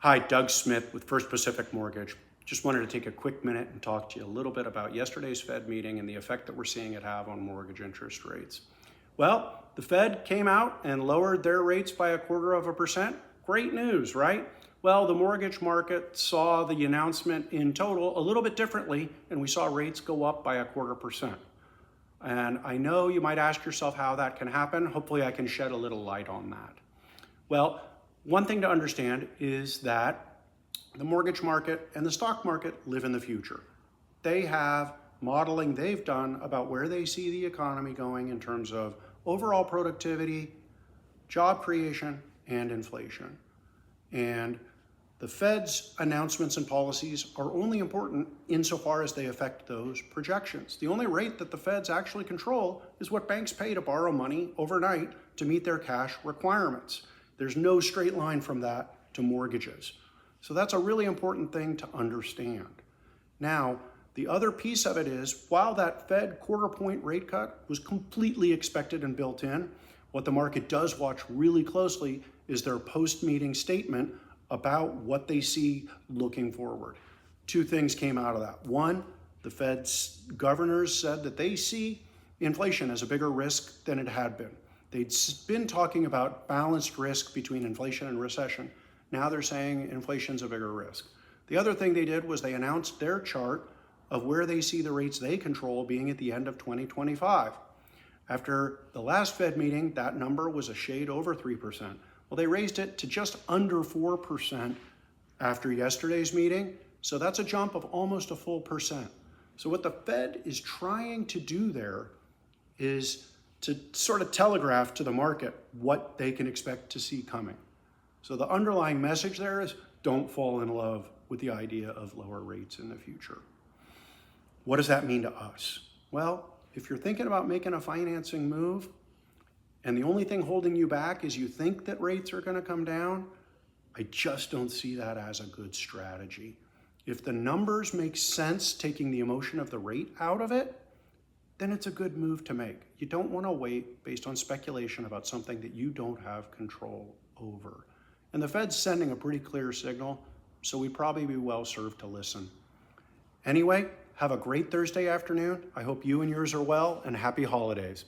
Hi, Doug Smith with First Pacific Mortgage. Just wanted to take a quick minute and talk to you a little bit about yesterday's Fed meeting and the effect that we're seeing it have on mortgage interest rates. Well, the Fed came out and lowered their rates by 0.25%. Great news, right? Well, the mortgage market saw the announcement in total a little bit differently, and we saw rates go up by 0.25%. And I know you might ask yourself how that can happen. Hopefully I can shed a little light on that. Well, one thing to understand is that the mortgage market and the stock market live in the future. They have modeling they've done about where they see the economy going in terms of overall productivity, job creation, and inflation. And the Fed's announcements and policies are only important insofar as they affect those projections. The only rate that the Feds actually control is what banks pay to borrow money overnight to meet their cash requirements. There's no straight line from that to mortgages. So that's a really important thing to understand. Now, the other piece of it is, while that Fed quarter-point rate cut was completely expected and built in, what the market does watch really closely is their post-meeting statement about what they see looking forward. Two things came out of that. One, the Fed's governors said that they see inflation as a bigger risk than it had been. They'd been talking about balanced risk between inflation and recession. Now they're saying inflation's a bigger risk. The other thing they did was they announced their chart of where they see the rates they control being at the end of 2025. After the last Fed meeting, that number was a shade over 3%. Well, they raised it to just under 4% after yesterday's meeting. So that's a jump of almost a full percent. So what the Fed is trying to do there is to sort of telegraph to the market what they can expect to see coming. So the underlying message there is, don't fall in love with the idea of lower rates in the future. What does that mean to us? Well, if you're thinking about making a financing move and the only thing holding you back is you think that rates are going to come down, I just don't see that as a good strategy. If the numbers make sense, taking the emotion of the rate out of it, then it's a good move to make. You don't want to wait based on speculation about something that you don't have control over. And the Fed's sending a pretty clear signal, so we'd probably be well served to listen. Anyway, have a great Thursday afternoon. I hope you and yours are well, and happy holidays.